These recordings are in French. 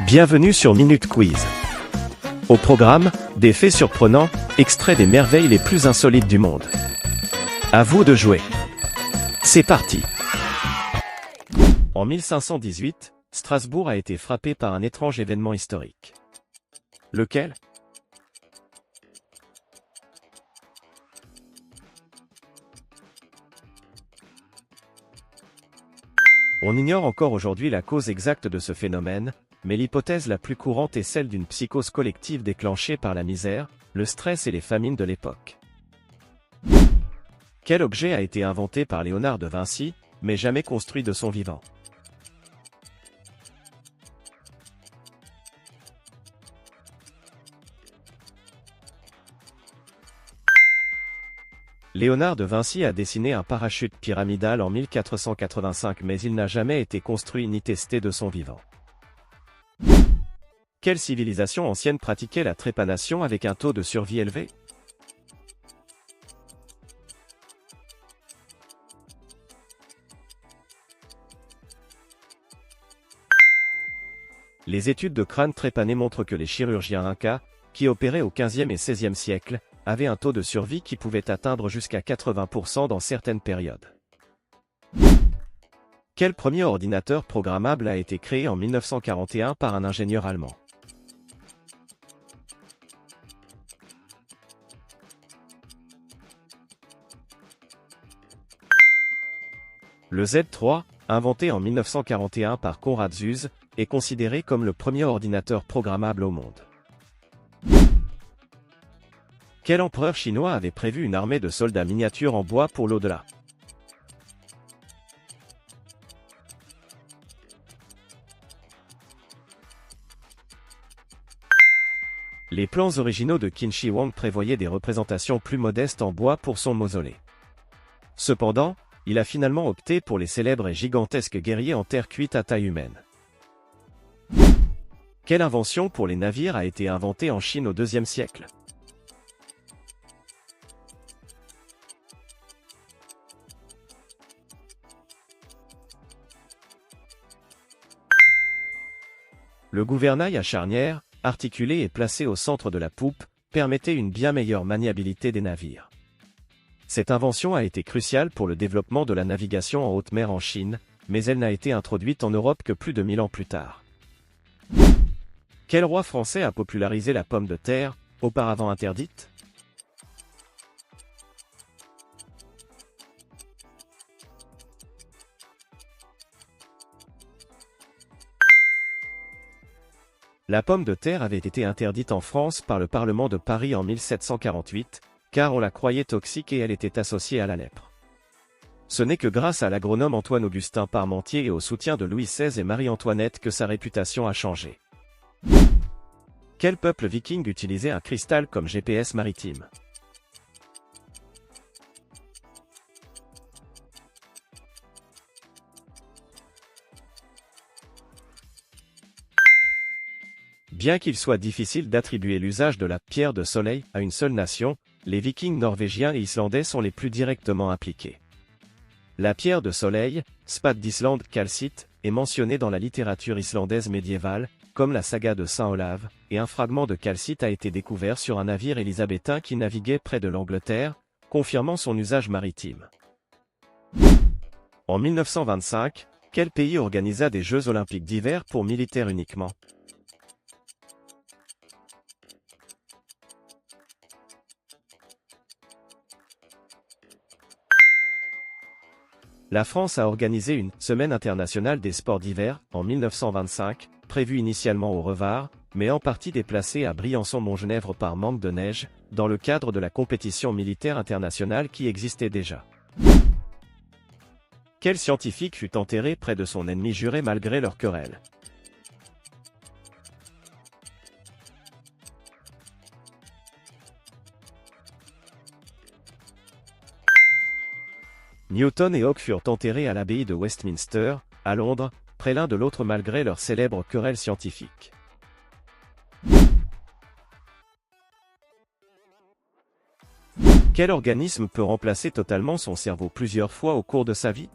Bienvenue sur Minute Quiz. Au programme, des faits surprenants, extraits des merveilles les plus insolites du monde. À vous de jouer. C'est parti. En 1518, Strasbourg a été frappé par un étrange événement historique. Lequel ? On ignore encore aujourd'hui la cause exacte de ce phénomène, mais l'hypothèse la plus courante est celle d'une psychose collective déclenchée par la misère, le stress et les famines de l'époque. Quel objet a été inventé par Léonard de Vinci, mais jamais construit de son vivant ? Léonard de Vinci a dessiné un parachute pyramidal en 1485 mais il n'a jamais été construit ni testé de son vivant. Quelle civilisation ancienne pratiquait la trépanation avec un taux de survie élevé ? Les études de crâne trépané montrent que les chirurgiens incas, qui opéraient au XVe et XVIe siècle, avaient un taux de survie qui pouvait atteindre jusqu'à 80% dans certaines périodes. Quel premier ordinateur programmable a été créé en 1941 par un ingénieur allemand ? Le Z3, inventé en 1941 par Konrad Zuse, est considéré comme le premier ordinateur programmable au monde. Quel empereur chinois avait prévu une armée de soldats miniatures en bois pour l'au-delà ? Les plans originaux de Qin Shi Huang prévoyaient des représentations plus modestes en bois pour son mausolée. Cependant, il a finalement opté pour les célèbres et gigantesques guerriers en terre cuite à taille humaine. Quelle invention pour les navires a été inventée en Chine au IIe siècle ? Le gouvernail à charnière, articulé et placé au centre de la poupe, permettait une bien meilleure maniabilité des navires. Cette invention a été cruciale pour le développement de la navigation en haute mer en Chine, mais elle n'a été introduite en Europe que plus de 1000 ans plus tard. Quel roi français a popularisé la pomme de terre, auparavant interdite ? La pomme de terre avait été interdite en France par le Parlement de Paris en 1748, car on la croyait toxique et elle était associée à la lèpre. Ce n'est que grâce à l'agronome Antoine-Augustin Parmentier et au soutien de Louis XVI et Marie-Antoinette que sa réputation a changé. Quel peuple viking utilisait un cristal comme GPS maritime ? Bien qu'il soit difficile d'attribuer l'usage de la pierre de soleil à une seule nation, les Vikings norvégiens et islandais sont les plus directement impliqués. La pierre de soleil, Spad d'Islande calcite, est mentionnée dans la littérature islandaise médiévale, comme la saga de Saint Olave, et un fragment de calcite a été découvert sur un navire élisabétain qui naviguait près de l'Angleterre, confirmant son usage maritime. En 1925, quel pays organisa des Jeux olympiques d'hiver pour militaires uniquement ? La France a organisé une « Semaine internationale des sports d'hiver » en 1925, prévue initialement au Revard, mais en partie déplacée à Briançon-Montgenèvre par manque de neige, dans le cadre de la compétition militaire internationale qui existait déjà. Quel scientifique fut enterré près de son ennemi juré malgré leur querelle ? Newton et Hooke furent enterrés à l'abbaye de Westminster, à Londres, près l'un de l'autre malgré leur célèbre querelle scientifique. Quel organisme peut remplacer totalement son cerveau plusieurs fois au cours de sa vie ?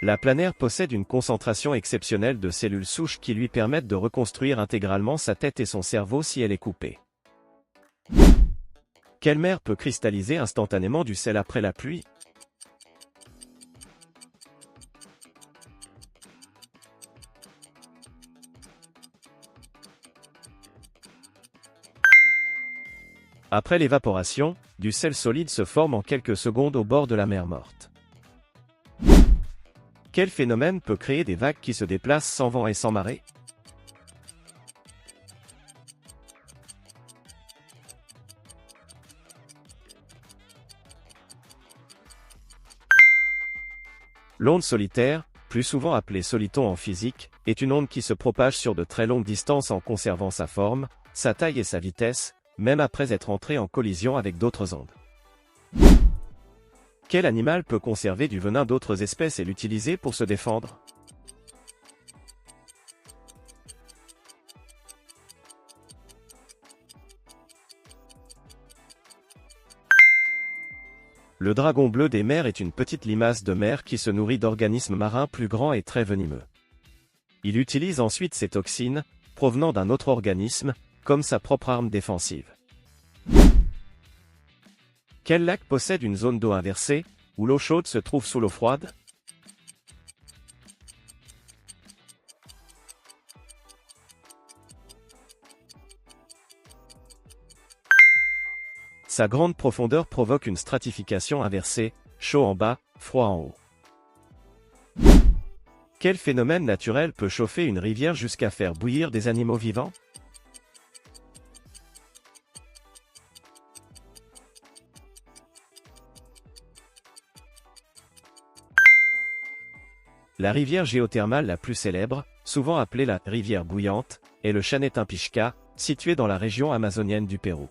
La planaire possède une concentration exceptionnelle de cellules souches qui lui permettent de reconstruire intégralement sa tête et son cerveau si elle est coupée. Quelle mer peut cristalliser instantanément du sel après la pluie? Après l'évaporation, du sel solide se forme en quelques secondes au bord de la mer morte. Quel phénomène peut créer des vagues qui se déplacent sans vent et sans marée? L'onde solitaire, plus souvent appelée soliton en physique, est une onde qui se propage sur de très longues distances en conservant sa forme, sa taille et sa vitesse, même après être entrée en collision avec d'autres ondes. Quel animal peut conserver du venin d'autres espèces et l'utiliser pour se défendre? Le dragon bleu des mers est une petite limace de mer qui se nourrit d'organismes marins plus grands et très venimeux. Il utilise ensuite ses toxines, provenant d'un autre organisme, comme sa propre arme défensive. Quel lac possède une zone d'eau inversée, où l'eau chaude se trouve sous l'eau froide? Sa grande profondeur provoque une stratification inversée, chaud en bas, froid en haut. Quel phénomène naturel peut chauffer une rivière jusqu'à faire bouillir des animaux vivants? La rivière géothermale la plus célèbre, souvent appelée la rivière bouillante, est le Chanetin-Pichca, situé dans la région amazonienne du Pérou.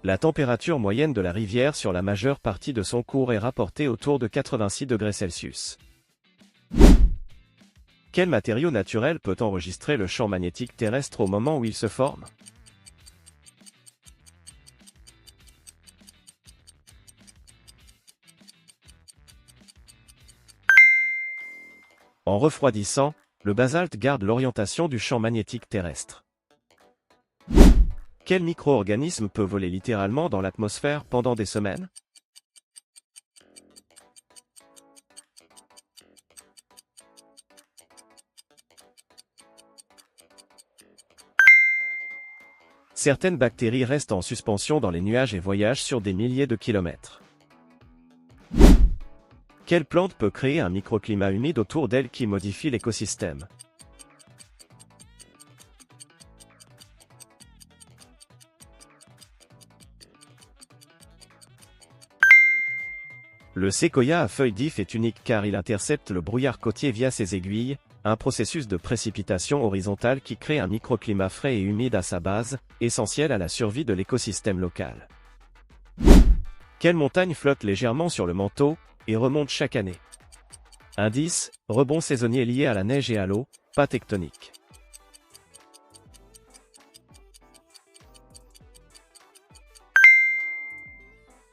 La température moyenne de la rivière sur la majeure partie de son cours est rapportée autour de 86 degrés Celsius. Quel matériau naturel peut enregistrer le champ magnétique terrestre au moment où il se forme? En refroidissant, le basalte garde l'orientation du champ magnétique terrestre. Quel micro-organisme peut voler littéralement dans l'atmosphère pendant des semaines? Certaines bactéries restent en suspension dans les nuages et voyagent sur des milliers de kilomètres. Quelle plante peut créer un microclimat humide autour d'elle qui modifie l'écosystème? Le séquoia à feuilles d'if est unique car il intercepte le brouillard côtier via ses aiguilles, un processus de précipitation horizontale qui crée un microclimat frais et humide à sa base, essentiel à la survie de l'écosystème local. Quelle montagne flotte légèrement sur le manteau et remonte chaque année? Indice, rebond saisonnier lié à la neige et à l'eau, pas tectonique.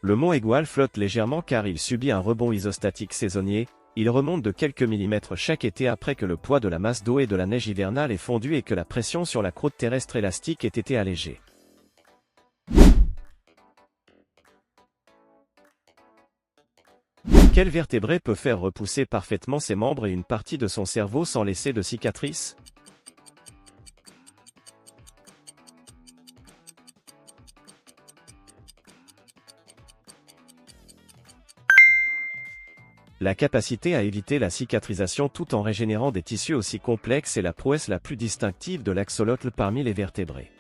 Le mont Aigoual flotte légèrement car il subit un rebond isostatique saisonnier, il remonte de quelques millimètres chaque été après que le poids de la masse d'eau et de la neige hivernale ait fondu et que la pression sur la croûte terrestre élastique ait été allégée. Quel vertébré peut faire repousser parfaitement ses membres et une partie de son cerveau sans laisser de cicatrices? La capacité à éviter la cicatrisation tout en régénérant des tissus aussi complexes est la prouesse la plus distinctive de l'axolotl parmi les vertébrés.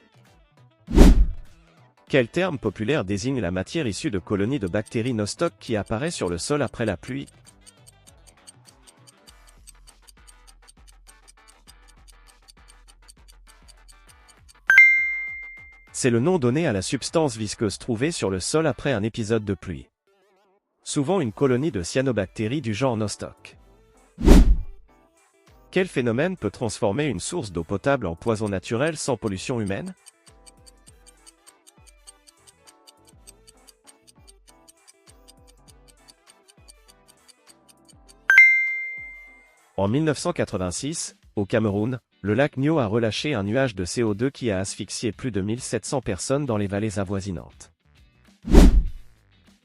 Quel terme populaire désigne la matière issue de colonies de bactéries nostoc qui apparaît sur le sol après la pluie? C'est le nom donné à la substance visqueuse trouvée sur le sol après un épisode de pluie. Souvent une colonie de cyanobactéries du genre nostoc. Quel phénomène peut transformer une source d'eau potable en poison naturel sans pollution humaine? En 1986, au Cameroun, le lac Nyo a relâché un nuage de CO2 qui a asphyxié plus de 1700 personnes dans les vallées avoisinantes.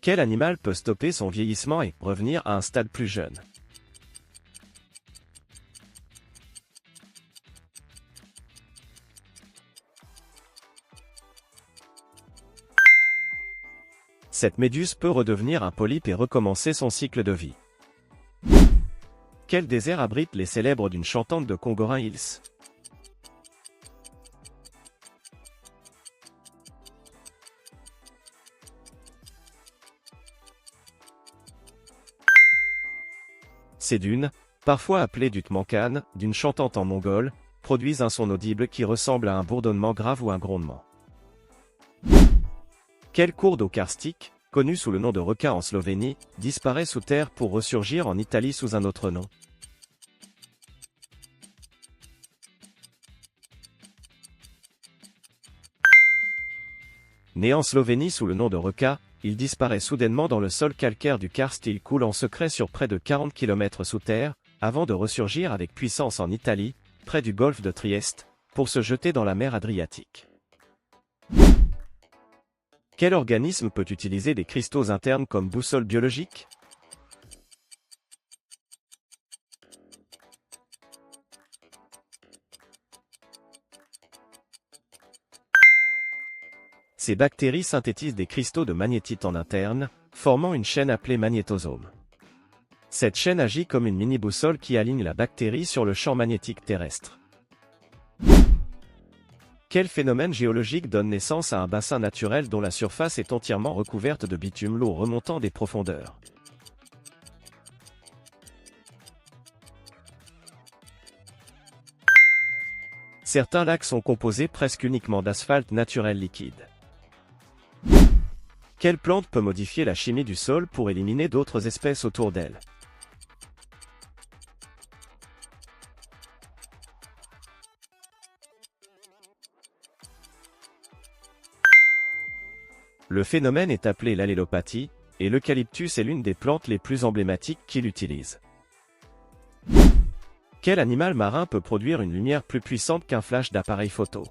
Quel animal peut stopper son vieillissement et revenir à un stade plus jeune? Cette méduse peut redevenir un polype et recommencer son cycle de vie. Quel désert abrite les célèbres d'une chantante de Congorin Hills? Ces dunes, parfois appelées du Tmankan, d'une chantante en mongol, produisent un son audible qui ressemble à un bourdonnement grave ou un grondement. Quel cours d'eau karstique, connu sous le nom de Reka en Slovénie, disparaît sous terre pour ressurgir en Italie sous un autre nom? Né en Slovénie sous le nom de Reka, il disparaît soudainement dans le sol calcaire du karst et il coule en secret sur près de 40 km sous terre, avant de ressurgir avec puissance en Italie, près du golfe de Trieste, pour se jeter dans la mer Adriatique. Quel organisme peut utiliser des cristaux internes comme boussole biologique? Ces bactéries synthétisent des cristaux de magnétite en interne, formant une chaîne appelée magnétosome. Cette chaîne agit comme une mini-boussole qui aligne la bactérie sur le champ magnétique terrestre. Quel phénomène géologique donne naissance à un bassin naturel dont la surface est entièrement recouverte de bitume lourd remontant des profondeurs? Certains lacs sont composés presque uniquement d'asphalte naturel liquide. Quelle plante peut modifier la chimie du sol pour éliminer d'autres espèces autour d'elle? Le phénomène est appelé l'allélopathie, et l'eucalyptus est l'une des plantes les plus emblématiques qui l'utilise. Quel animal marin peut produire une lumière plus puissante qu'un flash d'appareil photo?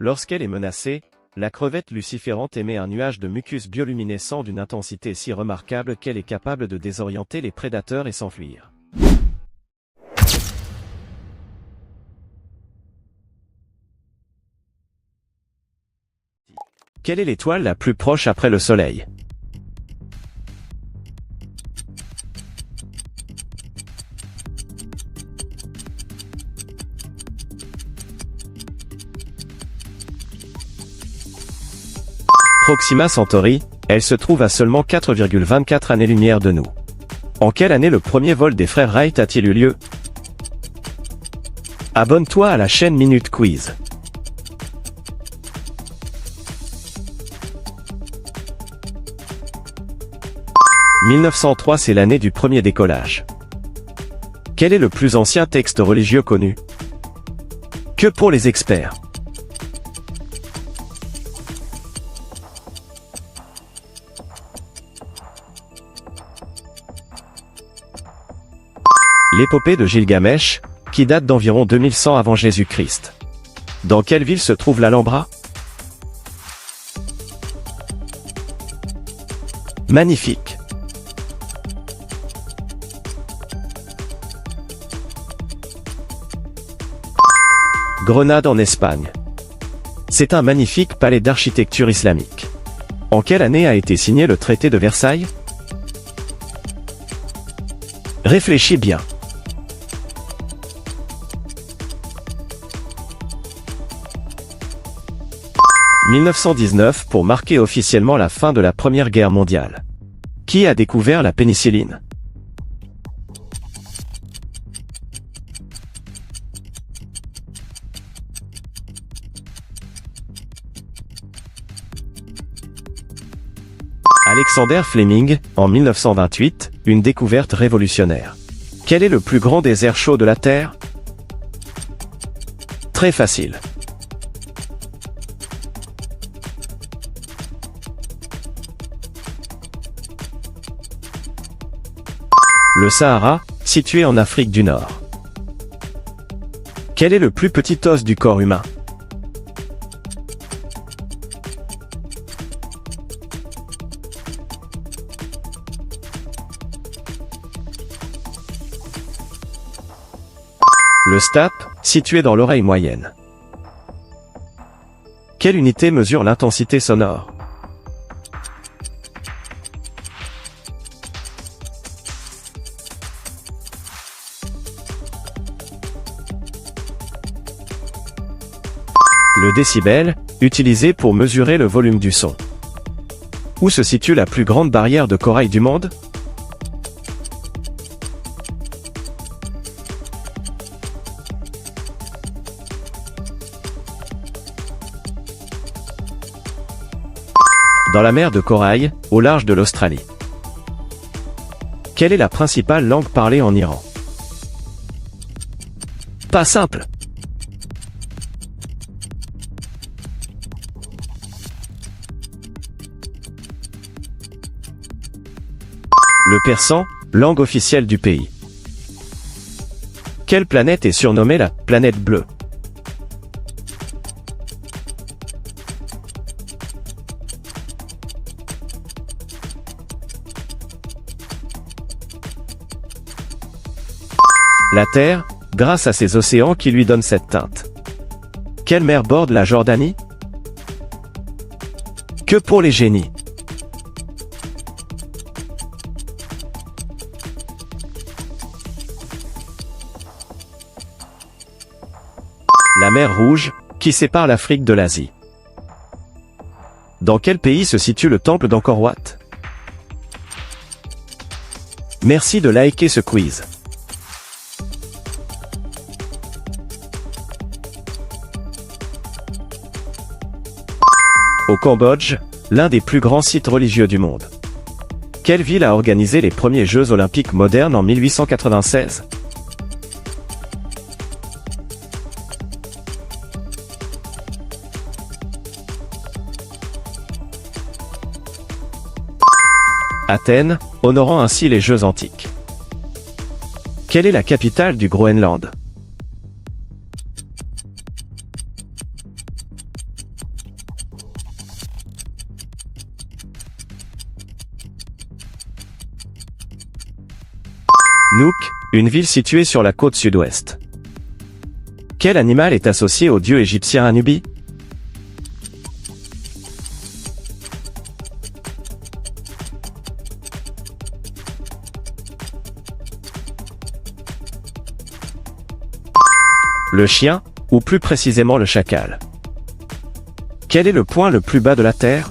Lorsqu'elle est menacée, la crevette luciférante émet un nuage de mucus bioluminescent d'une intensité si remarquable qu'elle est capable de désorienter les prédateurs et s'enfuir. Quelle est l'étoile la plus proche après le Soleil? Proxima Centauri, elle se trouve à seulement 4,24 années-lumière de nous. En quelle année le premier vol des frères Wright a-t-il eu lieu? Abonne-toi à la chaîne Minute Quiz. « 1903 c'est l'année du premier décollage. Quel est le plus ancien texte religieux connu? Que pour les experts. L'épopée de Gilgamesh, qui date d'environ 2100 avant Jésus-Christ. Dans quelle ville se trouve l'Alhambra? Magnifique. Grenade en Espagne. C'est un magnifique palais d'architecture islamique. En quelle année a été signé le traité de Versailles? Réfléchis bien. 1919 pour marquer officiellement la fin de la Première Guerre mondiale. Qui a découvert la pénicilline? Alexander Fleming, en 1928, une découverte révolutionnaire. Quel est le plus grand désert chaud de la Terre? Très facile. Le Sahara, situé en Afrique du Nord. Quel est le plus petit os du corps humain? Le stape, situé dans l'oreille moyenne. Quelle unité mesure l'intensité sonore? Le décibel, utilisé pour mesurer le volume du son. Où se situe la plus grande barrière de corail du monde? Dans la mer de Corail, au large de l'Australie. Quelle est la principale langue parlée en Iran? Pas simple. Le persan, langue officielle du pays. Quelle planète est surnommée la planète bleue? La Terre, grâce à ses océans qui lui donnent cette teinte. Quelle mer borde la Jordanie? Que pour les génies. La mer Rouge, qui sépare l'Afrique de l'Asie. Dans quel pays se situe le temple d'Angkor Wat? Merci de liker ce quiz. Au Cambodge, l'un des plus grands sites religieux du monde. Quelle ville a organisé les premiers Jeux olympiques modernes en 1896? Athènes, honorant ainsi les Jeux antiques. Quelle est la capitale du Groenland? Nuuk, une ville située sur la côte sud-ouest. Quel animal est associé au dieu égyptien Anubi? Le chien, ou plus précisément le chacal. Quel est le point le plus bas de la Terre?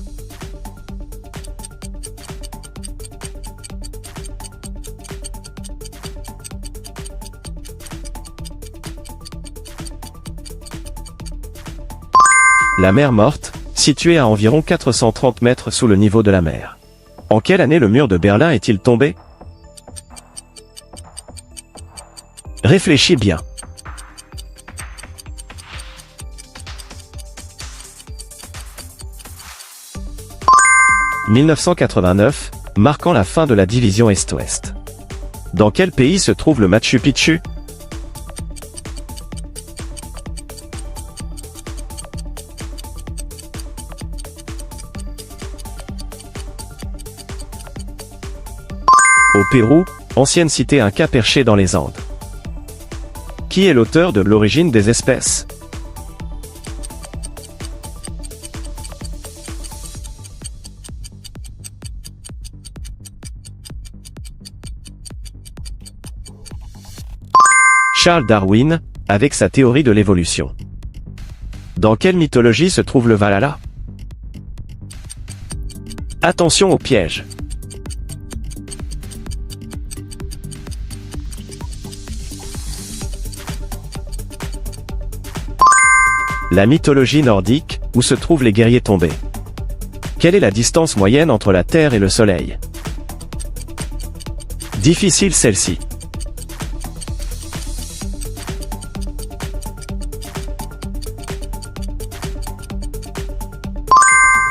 La mer Morte, située à environ 430 mètres sous le niveau de la mer. En quelle année le mur de Berlin est-il tombé? Réfléchis bien. « 1989, marquant la fin de la division Est-Ouest. Dans quel pays se trouve le Machu Picchu? Au Pérou, ancienne cité inca perchée dans les Andes. Qui est l'auteur de L'origine des espèces? Charles Darwin, avec sa théorie de l'évolution. Dans quelle mythologie se trouve le Valhalla? Attention au piège. La mythologie nordique, où se trouvent les guerriers tombés. Quelle est la distance moyenne entre la Terre et le Soleil? Difficile celle-ci.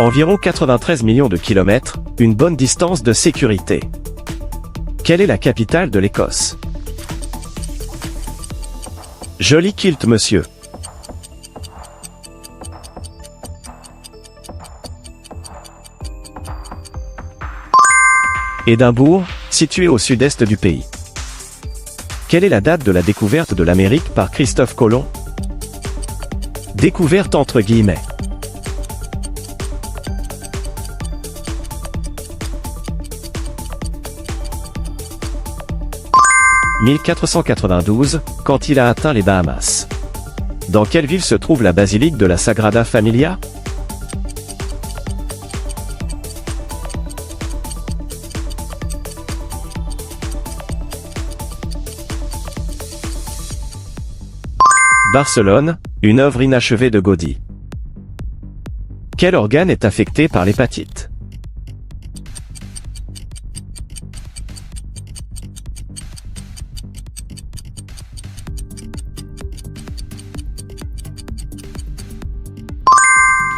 Environ 93 millions de kilomètres, une bonne distance de sécurité. Quelle est la capitale de l'Écosse? Joli kilt, monsieur. Édimbourg, situé au sud-est du pays. Quelle est la date de la découverte de l'Amérique par Christophe Colomb? Découverte entre guillemets. « 1492, quand il a atteint les Bahamas. » Dans quelle ville se trouve la basilique de la Sagrada Familia? Barcelone, une œuvre inachevée de Gaudí. Quel organe est affecté par l'hépatite?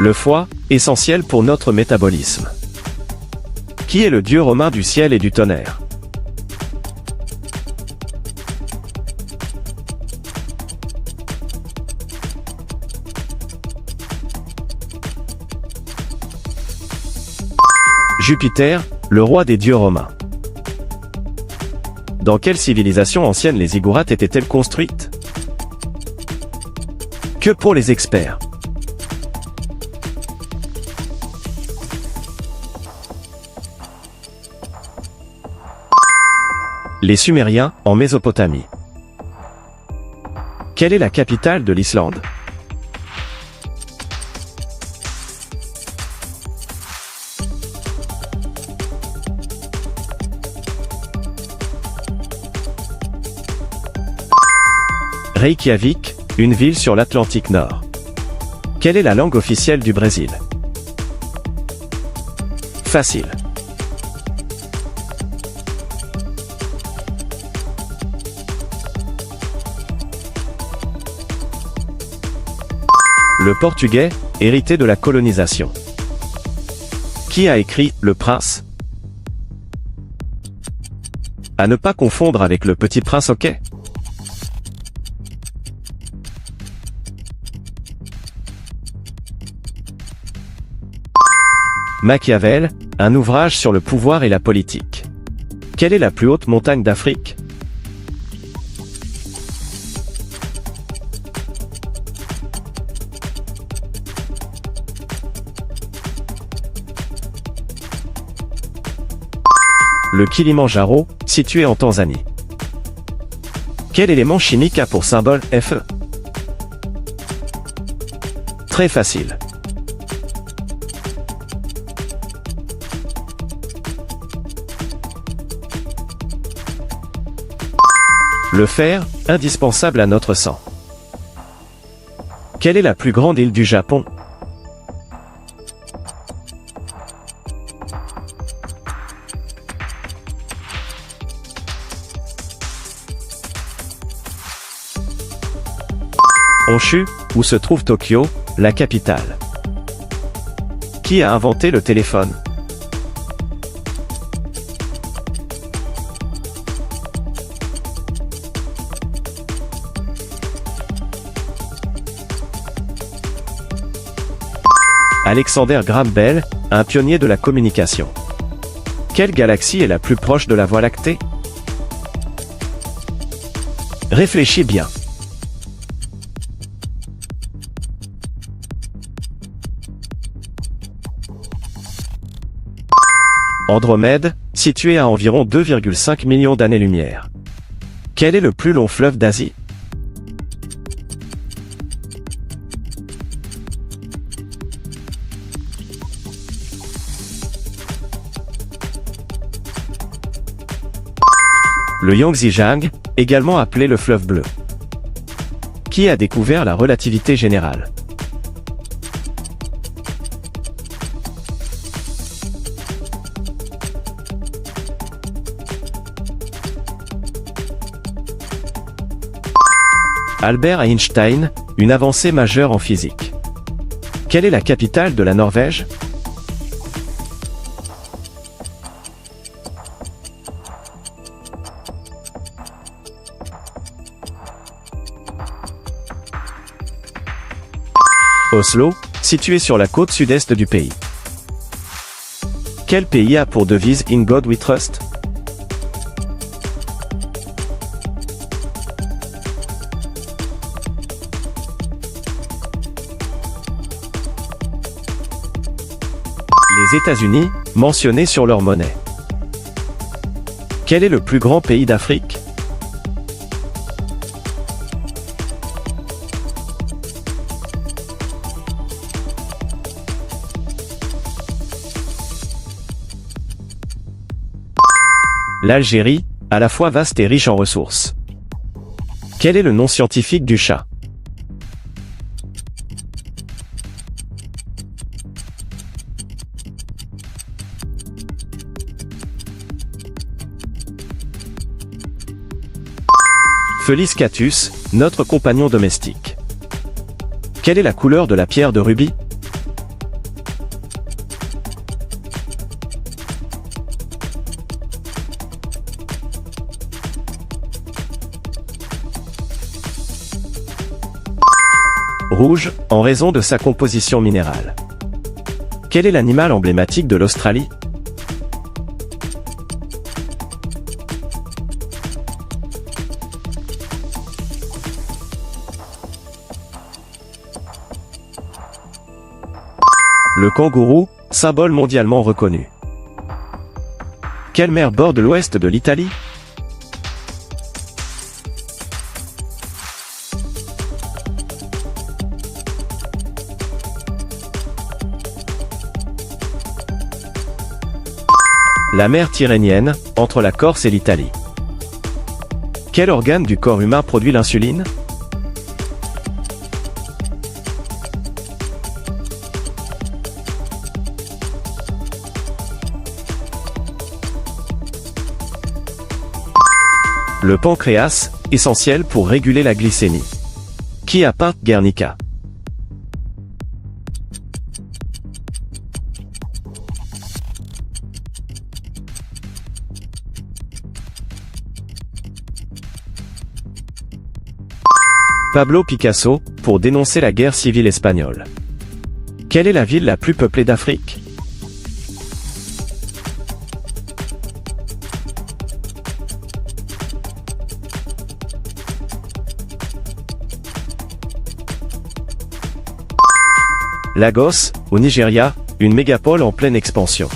Le foie, essentiel pour notre métabolisme. Qui est le dieu romain du ciel et du tonnerre? Jupiter, le roi des dieux romains. Dans quelle civilisation ancienne les ziggourats étaient-elles construites? Que pour les experts. Les Sumériens, en Mésopotamie. Quelle est la capitale de l'Islande? Reykjavik, une ville sur l'Atlantique Nord. Quelle est la langue officielle du Brésil? Facile. Le portugais, hérité de la colonisation. Qui a écrit « Le Prince » ? À ne pas confondre avec le Petit Prince, ok? Machiavel, un ouvrage sur le pouvoir et la politique. Quelle est la plus haute montagne d'Afrique? Le Kilimandjaro, situé en Tanzanie. Quel élément chimique a pour symbole Fe? Très facile. Le fer, indispensable à notre sang. Quelle est la plus grande île du Japon? Honshu, où se trouve Tokyo, la capitale. Qui a inventé le téléphone? Alexander Graham Bell, un pionnier de la communication. Quelle galaxie est la plus proche de la Voie lactée? Réfléchis bien. Andromède, situé à environ 2,5 millions d'années-lumière. Quel est le plus long fleuve d'Asie? Le Yangtze-Jiang, également appelé le fleuve bleu. Qui a découvert la relativité générale? Albert Einstein, une avancée majeure en physique. Quelle est la capitale de la Norvège? Oslo, situé sur la côte sud-est du pays. Quel pays a pour devise In God We Trust? Les États-Unis, mentionnés sur leur monnaie. Quel est le plus grand pays d'Afrique? L'Algérie, à la fois vaste et riche en ressources. Quel est le nom scientifique du chat? Felis catus, notre compagnon domestique. Quelle est la couleur de la pierre de rubis? Rouge, en raison de sa composition minérale. Quel est l'animal emblématique de l'Australie? Le kangourou, symbole mondialement reconnu. Quelle mer borde l'ouest de l'Italie? La mer Tyrrhénienne, entre la Corse et l'Italie. Quel organe du corps humain produit l'insuline? Le pancréas, essentiel pour réguler la glycémie. Qui a peint Guernica? Pablo Picasso, pour dénoncer la guerre civile espagnole. Quelle est la ville la plus peuplée d'Afrique? Lagos, au Nigeria, une mégapole en pleine expansion.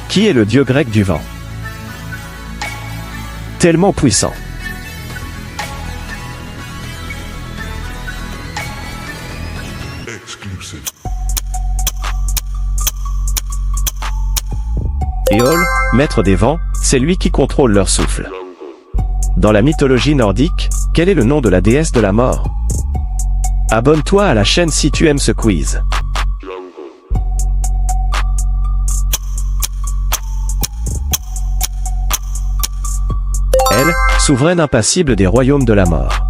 Qui est le dieu grec du vent? Tellement puissant. Éole, maître des vents, c'est lui qui contrôle leur souffle. Dans la mythologie nordique, quel est le nom de la déesse de la mort? Abonne-toi à la chaîne si tu aimes ce quiz. Elle, souveraine impassible des royaumes de la mort.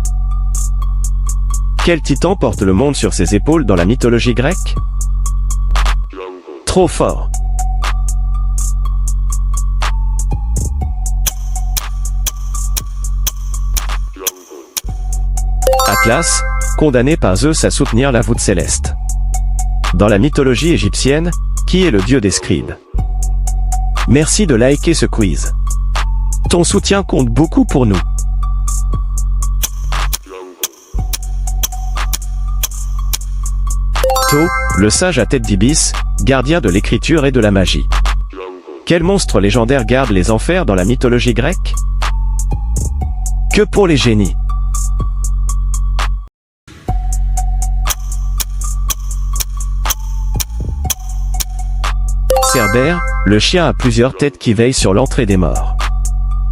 Quel titan porte le monde sur ses épaules dans la mythologie grecque? Trop fort. Atlas, condamné par Zeus à soutenir la voûte céleste. Dans la mythologie égyptienne, qui est le dieu des scribes? Merci de liker ce quiz. Ton soutien compte beaucoup pour nous. Thoth, le sage à tête d'ibis, gardien de l'écriture et de la magie. Quel monstre légendaire garde les enfers dans la mythologie grecque? Que pour les génies. Cerbère, le chien à plusieurs têtes qui veille sur l'entrée des morts.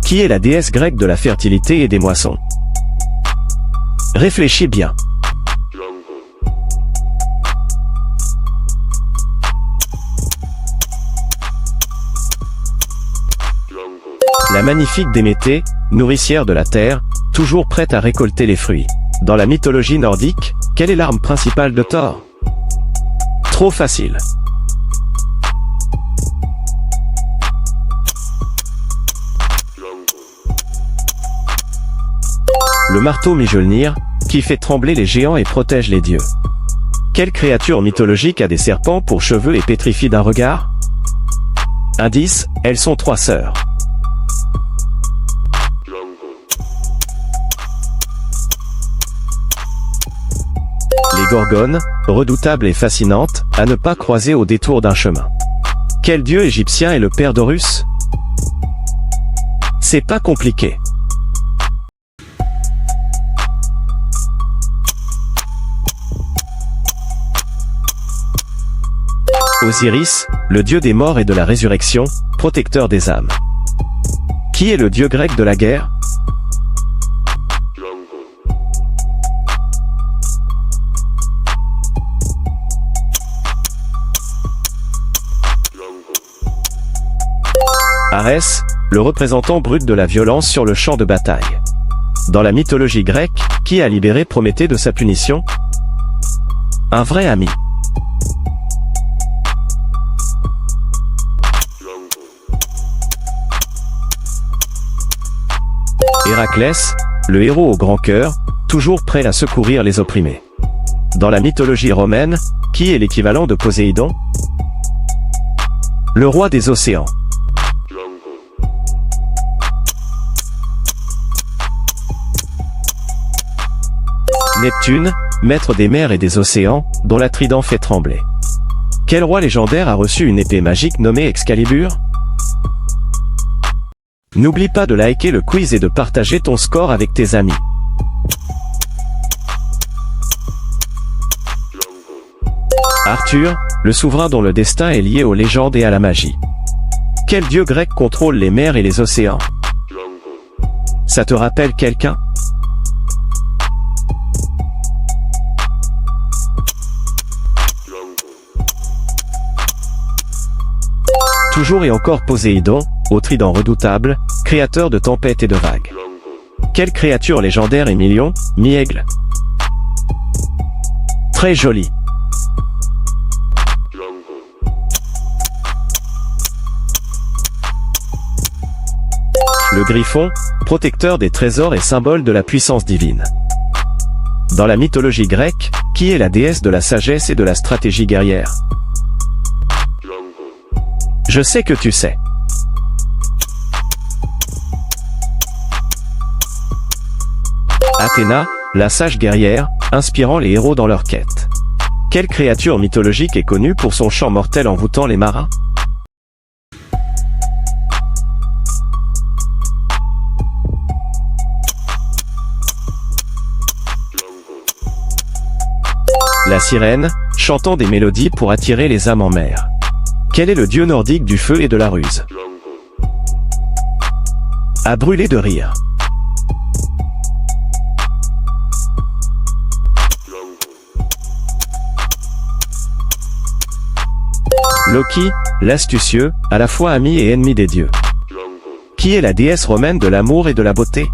Qui est la déesse grecque de la fertilité et des moissons? Réfléchis bien. La magnifique Déméter, nourricière de la terre, toujours prête à récolter les fruits. Dans la mythologie nordique, quelle est l'arme principale de Thor? Trop facile. Le marteau Mjolnir, qui fait trembler les géants et protège les dieux. Quelle créature mythologique a des serpents pour cheveux et pétrifie d'un regard? Indice, elles sont 3 sœurs. Les gorgones, redoutables et fascinantes, à ne pas croiser au détour d'un chemin. Quel dieu égyptien est le père d'Horus? C'est pas compliqué. Osiris, le dieu des morts et de la résurrection, protecteur des âmes. Qui est le dieu grec de la guerre? Arès, le représentant brut de la violence sur le champ de bataille. Dans la mythologie grecque, qui a libéré Prométhée de sa punition? Un vrai ami. Héraclès, le héros au grand cœur, toujours prêt à secourir les opprimés. Dans la mythologie romaine, qui est l'équivalent de Poséidon? Le roi des océans. Neptune, maître des mers et des océans, dont la trident fait trembler. Quel roi légendaire a reçu une épée magique nommée Excalibur? N'oublie pas de liker le quiz et de partager ton score avec tes amis. Arthur, le souverain dont le destin est lié aux légendes et à la magie. Quel dieu grec contrôle les mers et les océans? Ça te rappelle quelqu'un? Toujours et encore Poséidon, au trident redoutable, créateur de tempêtes et de vagues. Quelle créature légendaire est mi-lion, mi-aigle? Très joli. Le griffon, protecteur des trésors et symbole de la puissance divine. Dans la mythologie grecque, qui est la déesse de la sagesse et de la stratégie guerrière? Je sais que tu sais. Athéna, la sage guerrière, inspirant les héros dans leur quête. Quelle créature mythologique est connue pour son chant mortel envoûtant les marins? La sirène, chantant des mélodies pour attirer les âmes en mer. Quel est le dieu nordique du feu et de la ruse? À brûler de rire. Loki, l'astucieux, à la fois ami et ennemi des dieux. Qui est la déesse romaine de l'amour et de la beauté?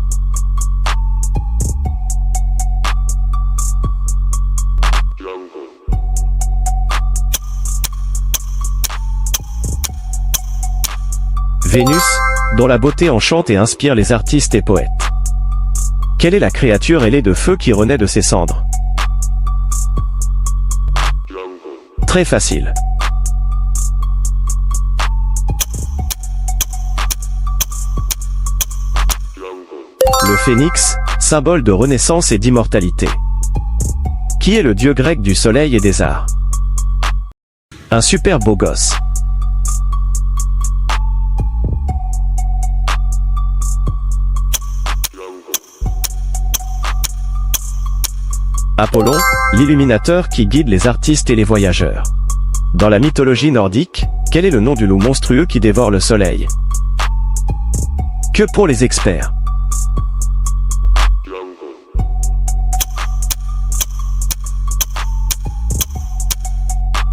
Vénus, dont la beauté enchante et inspire les artistes et poètes. Quelle est la créature ailée de feu qui renaît de ses cendres? Très facile. Le phénix, symbole de renaissance et d'immortalité. Qui est le dieu grec du soleil et des arts? Un super beau gosse. Apollon, l'illuminateur qui guide les artistes et les voyageurs. Dans la mythologie nordique, quel est le nom du loup monstrueux qui dévore le soleil? Que pour les experts.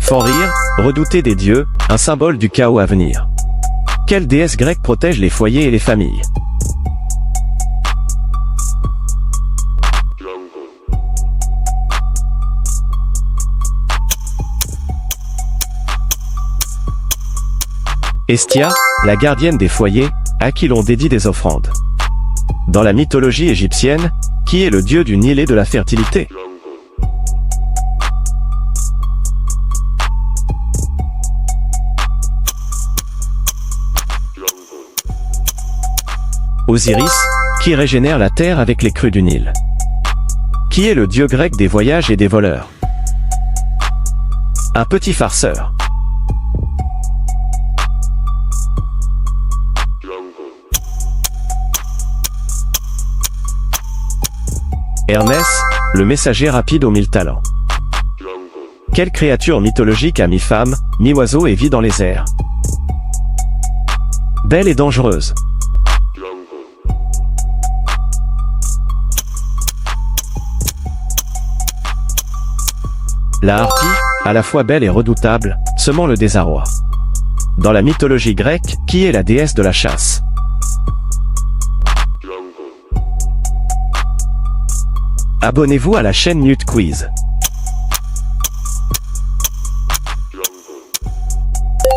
Fenrir, redouté des dieux, un symbole du chaos à venir. Quelle déesse grecque protège les foyers et les familles? Hestia, la gardienne des foyers, à qui l'on dédie des offrandes. Dans la mythologie égyptienne, qui est le dieu du Nil et de la fertilité. Osiris, qui régénère la terre avec les crues du Nil. Qui est le dieu grec des voyages et des voleurs. Un petit farceur. Hermès, le messager rapide aux 1000 talents. Quelle créature mythologique a mi-femme, mi-oiseau et vit dans les airs? Belle et dangereuse. La harpie, à la fois belle et redoutable, semant le désarroi. Dans la mythologie grecque, qui est la déesse de la chasse? Abonnez-vous à la chaîne Newt Quiz.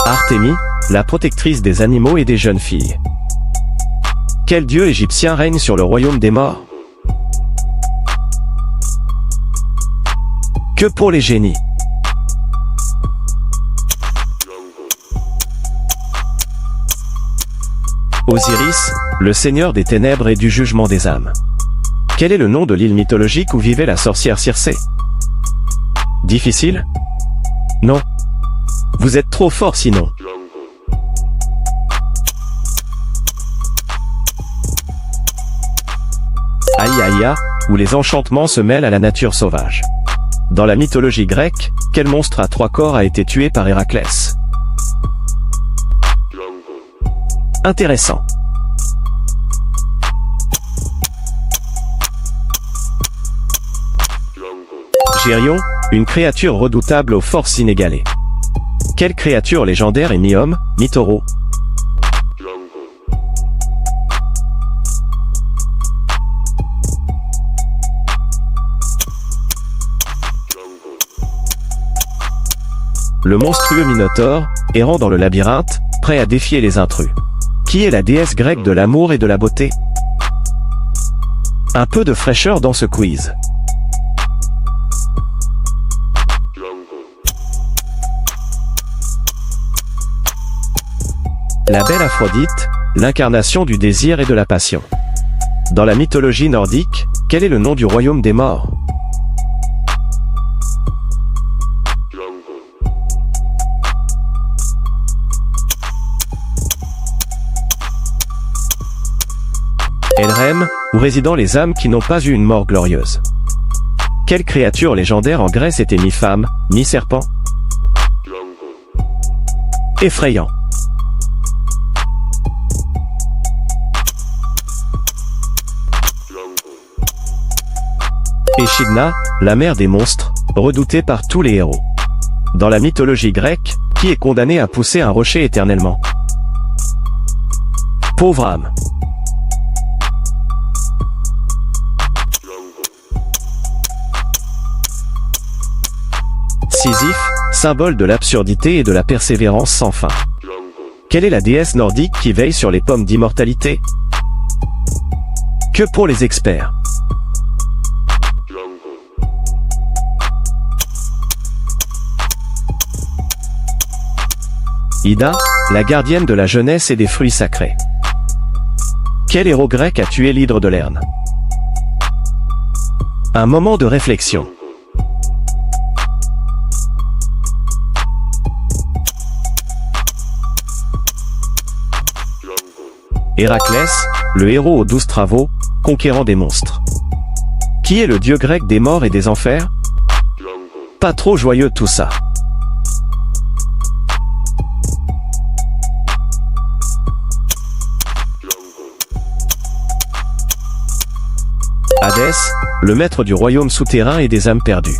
Artémis, la protectrice des animaux et des jeunes filles. Quel dieu égyptien règne sur le royaume des morts? Que pour les génies. Osiris, le seigneur des ténèbres et du jugement des âmes. Quel est le nom de l'île mythologique où vivait la sorcière Circé? Difficile? Non. Vous êtes trop fort sinon. Aïe, où les enchantements se mêlent à la nature sauvage. Dans la mythologie grecque, quel monstre à 3 corps a été tué par Héraclès? Intéressant. Gérion, une créature redoutable aux forces inégalées. Quelle créature légendaire est mi-homme, mi-taureau? Le monstrueux Minotaure, errant dans le labyrinthe, prêt à défier les intrus. Qui est la déesse grecque de l'amour et de la beauté? Un peu de fraîcheur dans ce quiz. La belle Aphrodite, l'incarnation du désir et de la passion. Dans la mythologie nordique, quel est le nom du royaume des morts? Elrem, où résident les âmes qui n'ont pas eu une mort glorieuse. Quelle créature légendaire en Grèce était mi-femme, mi-serpent? Effrayant. Echidna, la mère des monstres, redoutée par tous les héros. Dans la mythologie grecque, qui est condamné à pousser un rocher éternellement? Pauvre âme. Sisyphe, symbole de l'absurdité et de la persévérance sans fin. Quelle est la déesse nordique qui veille sur les pommes d'immortalité? Que pour les experts. Ida, la gardienne de la jeunesse et des fruits sacrés. Quel héros grec a tué l'hydre de Lerne? Un moment de réflexion. Héraclès, le héros aux 12 travaux, conquérant des monstres. Qui est le dieu grec des morts et des enfers? Pas trop joyeux tout ça. Hadès, le maître du royaume souterrain et des âmes perdues.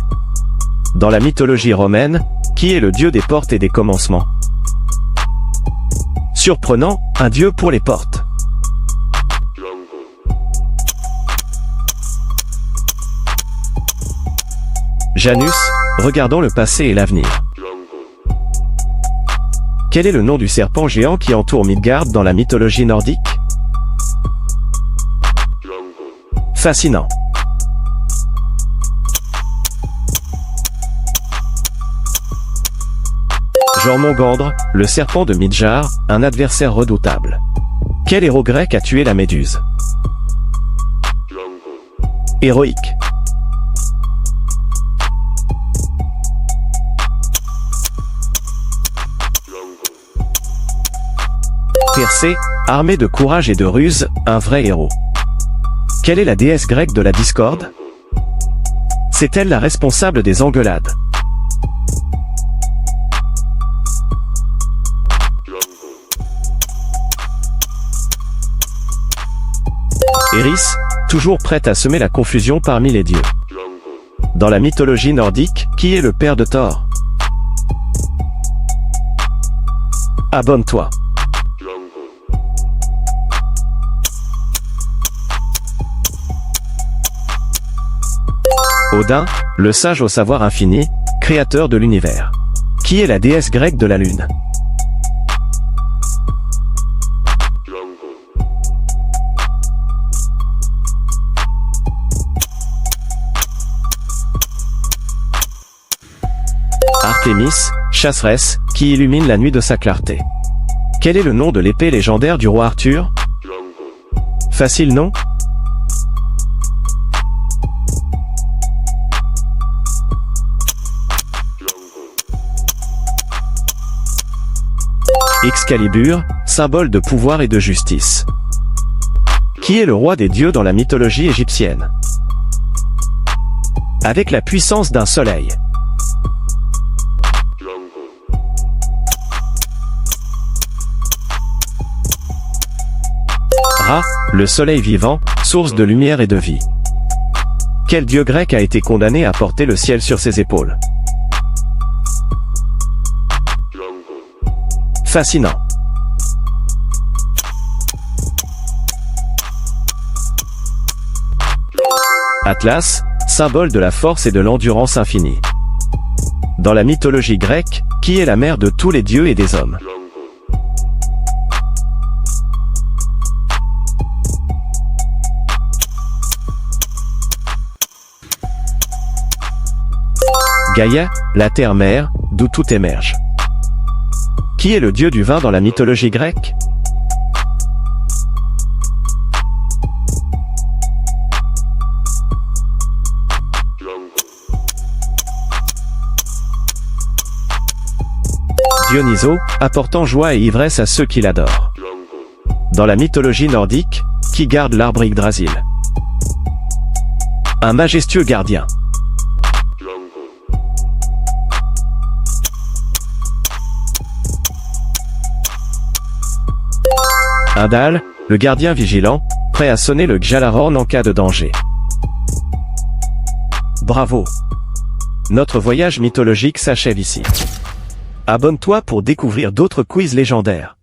Dans la mythologie romaine, qui est le dieu des portes et des commencements? Surprenant, un dieu pour les portes. Janus, regardant le passé et l'avenir. Quel est le nom du serpent géant qui entoure Midgard dans la mythologie nordique? Fascinant. Jormungandre, le serpent de Midjar, un adversaire redoutable. Quel héros grec a tué la Méduse? Héroïque. Persée, armé de courage et de ruse, un vrai héros. Quelle est la déesse grecque de la discorde? C'est elle la responsable des engueulades. Eris, toujours prête à semer la confusion parmi les dieux. Dans la mythologie nordique, qui est le père de Thor? Abonne-toi. Odin, le sage au savoir infini, créateur de l'univers. Qui est la déesse grecque de la lune? Artémis, chasseresse, qui illumine la nuit de sa clarté. Quel est le nom de l'épée légendaire du roi Arthur? Facile, non? Excalibur, symbole de pouvoir et de justice. Qui est le roi des dieux dans la mythologie égyptienne? Avec la puissance d'un soleil. Ra, le soleil vivant, source de lumière et de vie. Quel dieu grec a été condamné à porter le ciel sur ses épaules? Fascinant. Atlas, symbole de la force et de l'endurance infinie. Dans la mythologie grecque, qui est la mère de tous les dieux et des hommes? Gaïa, la terre-mère, d'où tout émerge. Qui est le dieu du vin dans la mythologie grecque? Dionysos, apportant joie et ivresse à ceux qui l'adorent. Dans la mythologie nordique, qui garde l'arbre Yggdrasil? Un majestueux gardien. Indal, le gardien vigilant, prêt à sonner le Gjallarhorn en cas de danger. Bravo! Notre voyage mythologique s'achève ici. Abonne-toi pour découvrir d'autres quiz légendaires.